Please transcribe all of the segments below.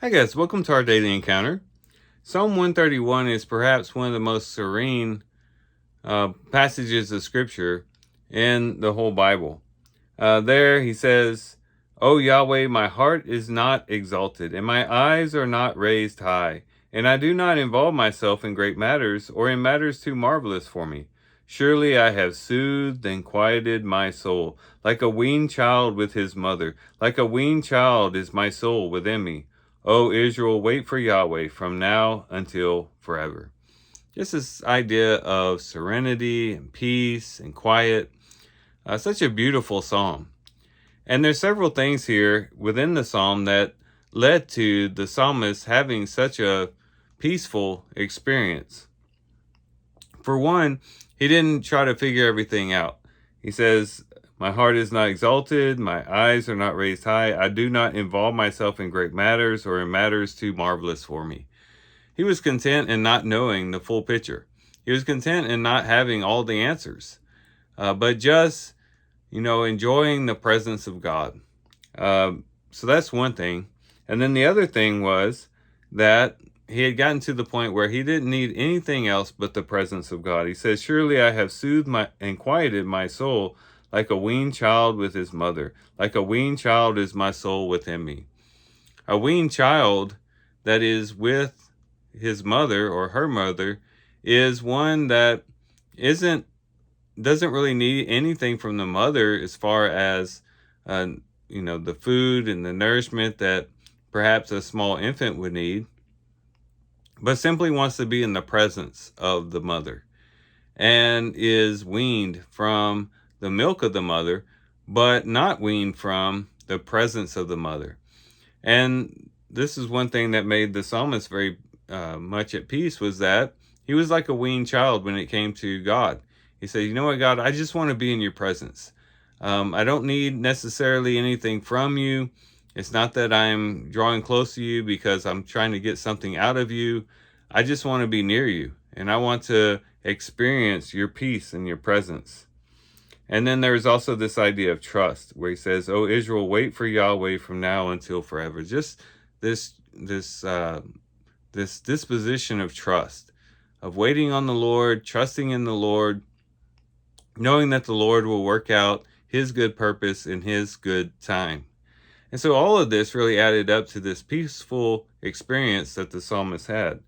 Hi guys, welcome to our daily encounter. Psalm 131 is perhaps one of the most serene passages of scripture in the whole Bible. There he says, "O Yahweh, my heart is not exalted, and my eyes are not raised high, and I do not involve myself in great matters or in matters too marvelous for me. Surely I have soothed and quieted my soul, like a weaned child with his mother. Like a weaned child is my soul within me. O Israel, wait for Yahweh from now until forever." Just this idea of serenity and peace and quiet. Such a beautiful psalm. And there's several things here within the psalm that led to the psalmist having such a peaceful experience. For one, he didn't try to figure everything out. He says, "My heart is not exalted, my eyes are not raised high. I do not involve myself in great matters or in matters too marvelous for me." He was content in not knowing the full picture. He was content in not having all the answers, but just enjoying the presence of God. So that's one thing. And then the other thing was that he had gotten to the point where he didn't need anything else but the presence of God. He says, "Surely I have soothed my and quieted my soul like a weaned child with his mother. Like a weaned child is my soul within me." A weaned child that is with his mother or her mother is one that isn't doesn't really need anything from the mother as far as uh, the food and the nourishment that perhaps a small infant would need, but simply wants to be in the presence of the mother and is weaned from the milk of the mother, but not weaned from the presence of the mother. And this is one thing that made the psalmist very much at peace, was that he was like a weaned child when it came to God. He said, "You know what, God, I just want to be in your presence. I don't need necessarily anything from you. It's not that I'm drawing close to you because I'm trying to get something out of you. I just want to be near you, and I want to experience your peace and your presence." And then there's also this idea of trust, where he says, "O Israel, wait for Yahweh from now until forever." Just this disposition of trust, of waiting on the Lord, trusting in the Lord, knowing that the Lord will work out his good purpose in his good time. And so all of this really added up to this peaceful experience that the psalmist had.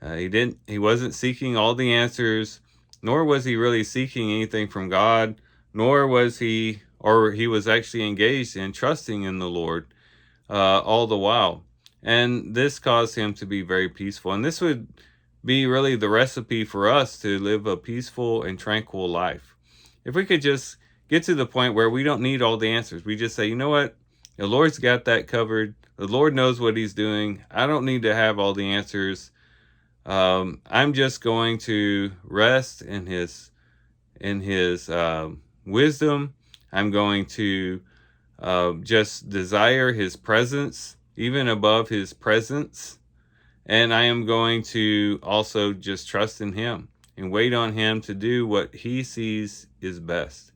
He wasn't seeking all the answers, nor was he really seeking anything from God, nor was he, or he was actually engaged in trusting in the Lord all the while. And this caused him to be very peaceful. And this would be really the recipe for us to live a peaceful and tranquil life. If we could just get to the point where we don't need all the answers, we just say, "You know what? The Lord's got that covered. The Lord knows what he's doing. I don't need to have all the answers. I'm just going to rest in his wisdom. I'm going to just desire his presence, even above his presence. And I am going to also just trust in him and wait on him to do what he sees is best."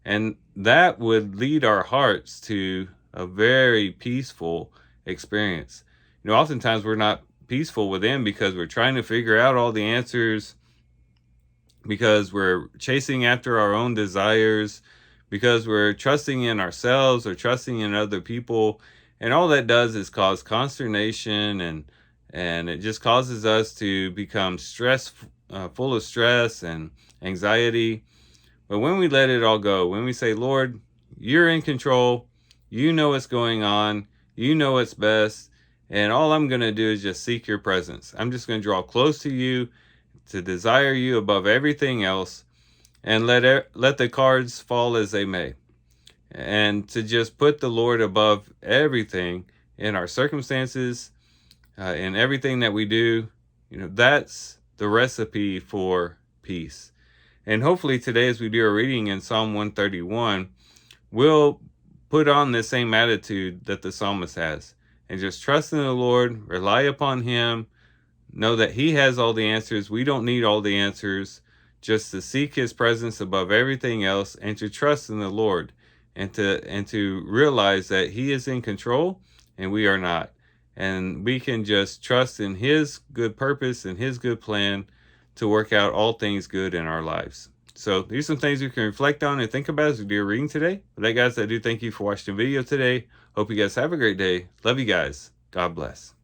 And that would lead our hearts to a very peaceful experience. Oftentimes we're not peaceful within because we're trying to figure out all the answers, because we're chasing after our own desires, because we're trusting in ourselves or trusting in other people. And all that does is cause consternation, and it just causes us to become full of stress and anxiety. But when we let it all go, when we say, "Lord, you're in control, you know what's going on, you know what's best, and all I'm going to do is just seek your presence. I'm just going to draw close to you, to desire you above everything else, and let the cards fall as they may." And to just put the Lord above everything in our circumstances, in everything that we do, that's the recipe for peace. And hopefully today, as we do our reading in Psalm 131, we'll put on the same attitude that the psalmist has, and just trust in the Lord, rely upon him, know that he has all the answers. We don't need all the answers, just to seek his presence above everything else, and to trust in the Lord, and to realize that he is in control and we are not. And we can just trust in His good purpose and His good plan to work out all things good in our lives. So these are some things you can reflect on and think about as we do a reading today. With that, guys, I do thank you for watching the video today. Hope you guys have a great day. Love you guys. God bless.